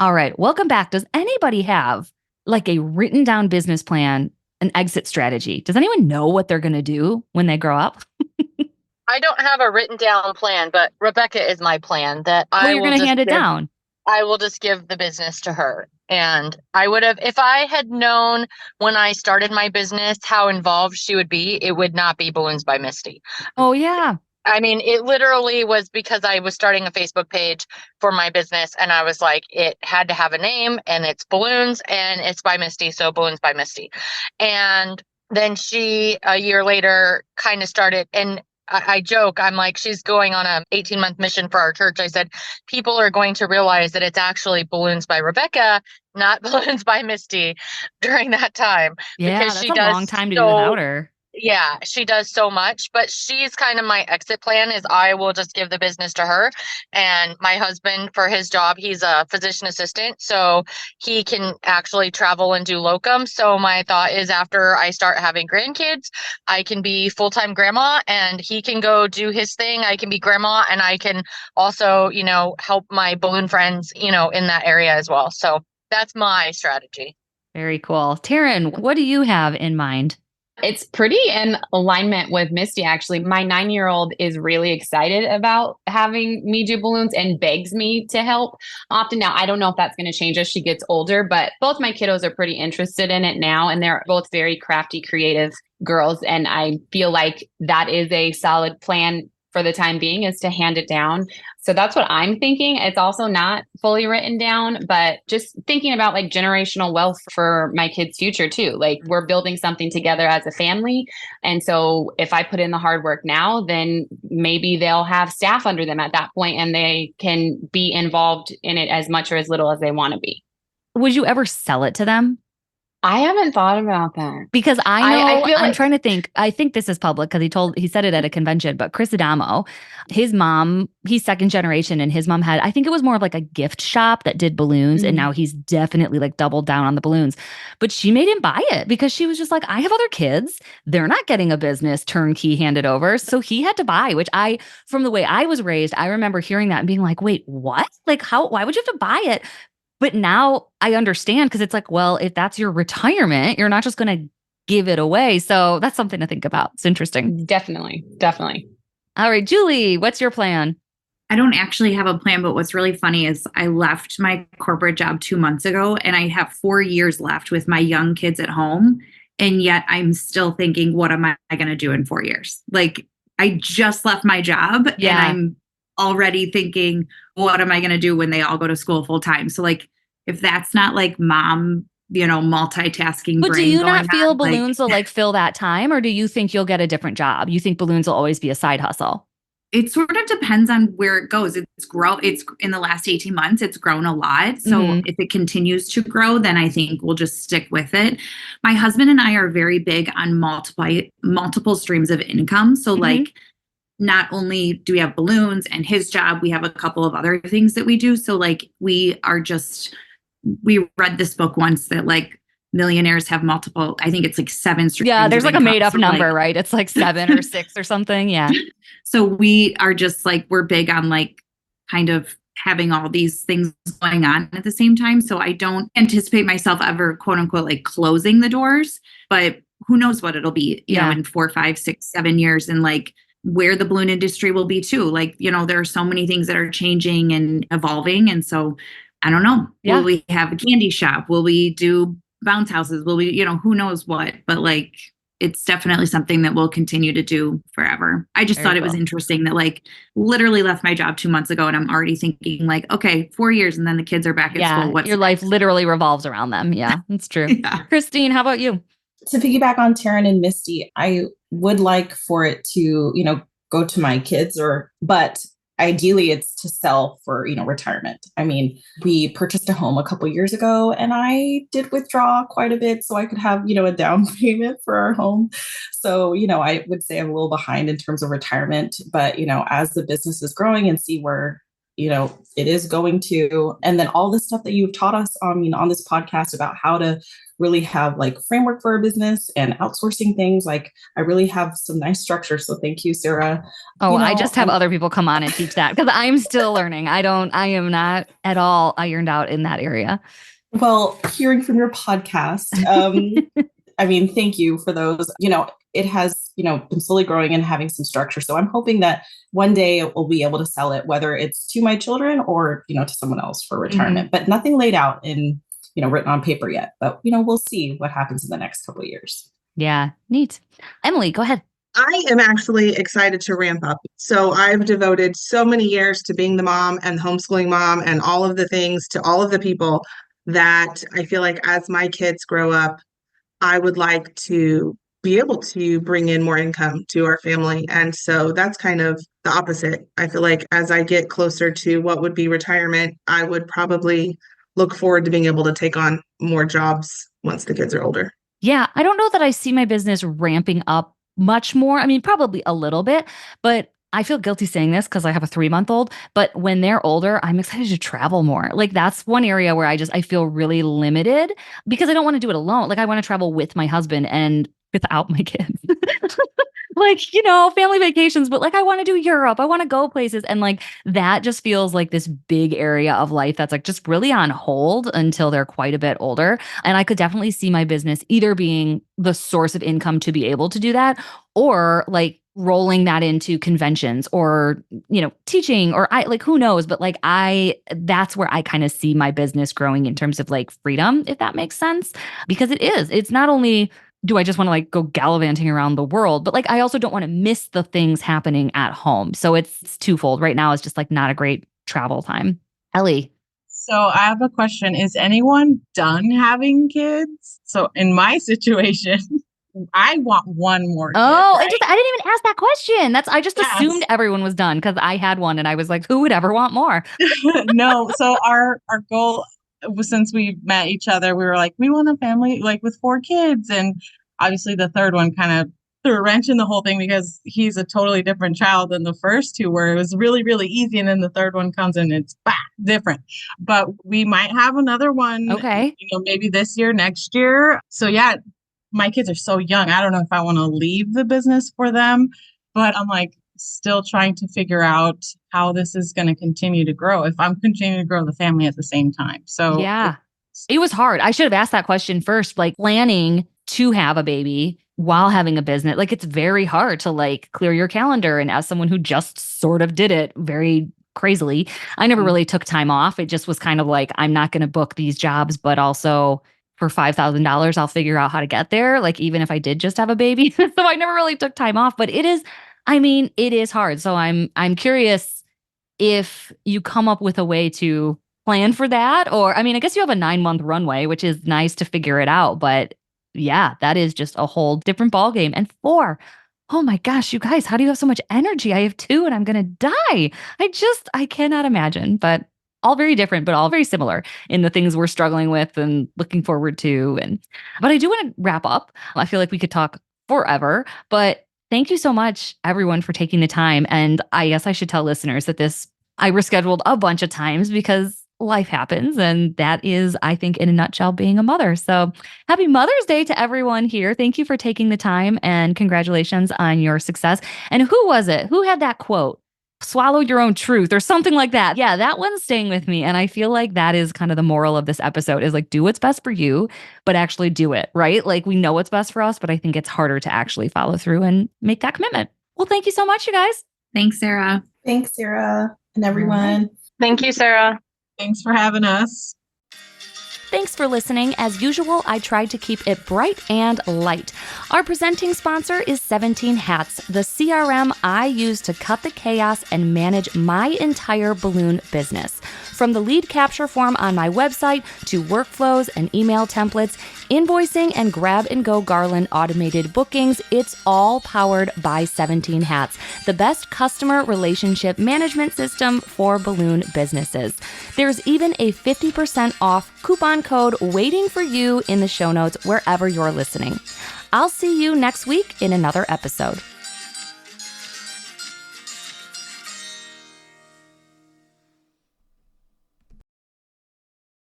[SPEAKER 1] All right, welcome back. Does anybody have a written down business plan, an exit strategy? Does anyone know what they're going to do when they grow up?
[SPEAKER 4] I don't have a written down plan, but Rebecca is my plan that
[SPEAKER 1] you're going to hand it down.
[SPEAKER 4] I will just give the business to her. And I would have, if I had known when I started my business how involved she would be, it would not be Balloons by Misty.
[SPEAKER 1] Oh, yeah.
[SPEAKER 4] I mean, it literally was because I was starting a Facebook page for my business and I was like, it had to have a name and it's Balloons and it's by Misty. So Balloons by Misty. And then she, a year later, kind of started, and I joke, I'm like, she's going on a 18-month mission for our church. I said, people are going to realize that it's actually Balloons by Rebecca, not Balloons by Misty during that time.
[SPEAKER 1] Yeah,
[SPEAKER 4] because
[SPEAKER 1] that's
[SPEAKER 4] she
[SPEAKER 1] a
[SPEAKER 4] does
[SPEAKER 1] long time to do without her.
[SPEAKER 4] Yeah, she does so much, but she's kind of my exit plan is I will just give the business to her. And my husband, for his job, he's a physician assistant, so he can actually travel and do locum. So my thought is after I start having grandkids, I can be full-time grandma and he can go do his thing. I can be grandma and I can also, help my balloon friends, in that area as well. So that's my strategy.
[SPEAKER 1] Very cool. Taryn, what do you have in mind?
[SPEAKER 11] It's pretty in alignment with Misty, actually. My 9-year-old is really excited about having me do balloons and begs me to help often. Now, I don't know if that's going to change as she gets older, but both my kiddos are pretty interested in it now. And they're both very crafty, creative girls. And I feel like that is a solid plan for the time being is to hand it down. So that's what I'm thinking. It's also not fully written down, but just thinking about like generational wealth for my kids' future too. Like we're building something together as a family. And so if I put in the hard work now, then maybe they'll have staff under them at that point and they can be involved in it as much or as little as they want to be.
[SPEAKER 1] Would you ever sell it to them?
[SPEAKER 11] I haven't thought about that.
[SPEAKER 1] Because I know,
[SPEAKER 11] feel
[SPEAKER 1] I'm
[SPEAKER 11] like-
[SPEAKER 1] trying to think, I think this is public because he said it at a convention, but Chris Adamo, his mom, he's second generation and his mom had, I think it was more of like a gift shop that did balloons. And now he's definitely like doubled down on the balloons, but she made him buy it because she was just like, I have other kids. They're not getting a business turnkey handed over. So he had to buy, which from the way I was raised, I remember hearing that and being like, wait, what? Like why would you have to buy it? But now I understand because it's like, well, if that's your retirement, you're not just going to give it away. So that's something to think about. It's interesting.
[SPEAKER 11] Definitely.
[SPEAKER 1] All right, Julie, what's your plan?
[SPEAKER 10] I don't actually have a plan, but what's really funny is I left my corporate job 2 months ago and I have 4 years left with my young kids at home. And yet I'm still thinking, what am I going to do in 4 years? Like I just left my job and I'm already thinking, what am I going to do when they all go to school full time? So like, if that's not like mom, multitasking.
[SPEAKER 1] But do
[SPEAKER 10] brain
[SPEAKER 1] you not
[SPEAKER 10] going
[SPEAKER 1] feel
[SPEAKER 10] on,
[SPEAKER 1] balloons will like fill that time, or do you think you'll get a different job? You think balloons will always be a side hustle?
[SPEAKER 10] It sort of depends on where it goes. It's in the last 18 months, it's grown a lot. So if it continues to grow, then I think we'll just stick with it. My husband and I are very big on multiple streams of income. So like, not only do we have balloons and his job, we have a couple of other things that we do. So like we read this book once that like millionaires have multiple, I think it's like 7 streams.
[SPEAKER 1] Yeah, there's like a made up number,
[SPEAKER 10] like,
[SPEAKER 1] right? It's like 7 or 6 or something. Yeah.
[SPEAKER 10] So we are just like, we're big on like kind of having all these things going on at the same time. So I don't anticipate myself ever, quote unquote, like closing the doors, but who knows what it'll be, you know, in 4, 5, 6, 7 years. And like, where the balloon industry will be too. Like, there are so many things that are changing and evolving. And so I don't know, will we have a candy shop? Will we do bounce houses? Will we, who knows what, but like, it's definitely something that we'll continue to do forever. I just thought it was interesting that like literally left my job 2 months ago and I'm already thinking like, okay, 4 years and then the kids are back at school. What's
[SPEAKER 1] your life literally revolves around them. Yeah, that's true. Christine, how about you?
[SPEAKER 8] To piggyback on Taryn and Misty, I would like for it to, go to my kids but ideally it's to sell for, retirement. I mean, we purchased a home a couple years ago and I did withdraw quite a bit so I could have, a down payment for our home. So, I would say I'm a little behind in terms of retirement, but, as the business is growing and see where, it is going to, and then all the stuff that you've taught us on this podcast about how to really have like framework for our business and outsourcing things. Like I really have some nice structure. So thank you, Sarah.
[SPEAKER 1] Oh, I just have other people come on and teach that because I'm still learning. I am not at all ironed out in that area.
[SPEAKER 8] Well, hearing from your podcast, I mean, thank you for those. It has, been slowly growing and having some structure. So I'm hoping that one day we'll be able to sell it, whether it's to my children or, to someone else for retirement, but nothing laid out in, written on paper yet. But, we'll see what happens in the next couple of years.
[SPEAKER 1] Yeah, neat. Emily, go ahead.
[SPEAKER 9] I am actually excited to ramp up. So I've devoted so many years to being the mom and homeschooling mom and all of the things to all of the people that I feel like as my kids grow up, I would like to be able to bring in more income to our family. And so that's kind of the opposite. I feel like as I get closer to what would be retirement, I would probably look forward to being able to take on more jobs once the kids are older.
[SPEAKER 1] Yeah, I don't know that I see my business ramping up much more. I mean, probably a little bit, but I feel guilty saying this because I have a 3-month-old, but when they're older, I'm excited to travel more. Like that's one area where I feel really limited because I don't want to do it alone. Like I want to travel with my husband and without my kids. Like, family vacations, but like I want to do Europe. I want to go places. And like that just feels like this big area of life that's like just really on hold until they're quite a bit older. And I could definitely see my business either being the source of income to be able to do that or like rolling that into conventions or, teaching or who knows, but like that's where I kind of see my business growing in terms of like freedom, if that makes sense, because it's not only do I just want to like go gallivanting around the world? But like, I also don't want to miss the things happening at home. So it's twofold. Right now is just like not a great travel time. Ellie.
[SPEAKER 3] So I have a question. Is anyone done having kids? So in my situation, I want one more kid,
[SPEAKER 1] Oh,
[SPEAKER 3] right?
[SPEAKER 1] I didn't even ask that question. I just
[SPEAKER 3] Yes.
[SPEAKER 1] assumed everyone was done because I had one and I was like, who would ever want more?
[SPEAKER 3] No. So our goal was, since we met each other, we were like, we want a family like with 4 kids. And obviously the third one kind of threw a wrench in the whole thing because he's a totally different child than the first 2, where it was really, really easy. And then the third one comes and it's different. But we might have another one,
[SPEAKER 1] Okay.
[SPEAKER 3] maybe this year, next year. So yeah, my kids are so young. I don't know if I want to leave the business for them, but I'm like still trying to figure out how this is going to continue to grow if I'm continuing to grow the family at the same time. So
[SPEAKER 1] yeah, it was hard. I should have asked that question first, like planning to have a baby while having a business. Like it's very hard to like clear your calendar. And as someone who just sort of did it very crazily, I never really took time off. It just was kind of like, I'm not going to book these jobs, but also for $5,000, I'll figure out how to get there. Like, even if I did just have a baby. So I never really took time off, but it is hard. So I'm curious if you come up with a way to plan for that, or, I mean, I guess you have a 9-month runway, which is nice to figure it out, but yeah, that is just a whole different ballgame. And 4, oh my gosh, you guys, how do you have so much energy? I have 2 and I'm going to die. I cannot imagine, but all very different, but all very similar in the things we're struggling with and looking forward to. But I do want to wrap up. I feel like we could talk forever, but thank you so much, everyone, for taking the time. And I guess I should tell listeners that I rescheduled a bunch of times because life happens. And that is, I think, in a nutshell, being a mother. So happy Mother's Day to everyone here. Thank you for taking the time and congratulations on your success. And who was it? Who had that quote? Swallow your own truth or something like that. Yeah, that one's staying with me. And I feel like that is kind of the moral of this episode is like, do what's best for you, but actually do it, right? Like we know what's best for us, but I think it's harder to actually follow through and make that commitment. Well, thank you so much, you guys.
[SPEAKER 10] Thanks, Sarah.
[SPEAKER 8] Thanks, Sarah, and everyone.
[SPEAKER 11] Thank you, Sarah.
[SPEAKER 3] Thanks for having us.
[SPEAKER 1] Thanks for listening. As usual, I tried to keep it bright and light. Our presenting sponsor is 17 Hats, the CRM I use to cut the chaos and manage my entire balloon business. From the lead capture form on my website to workflows and email templates, invoicing and grab-and-go garland automated bookings, it's all powered by 17 Hats, the best customer relationship management system for balloon businesses. There's even a 50% off coupon code waiting for you in the show notes wherever you're listening. I'll see you next week in another episode.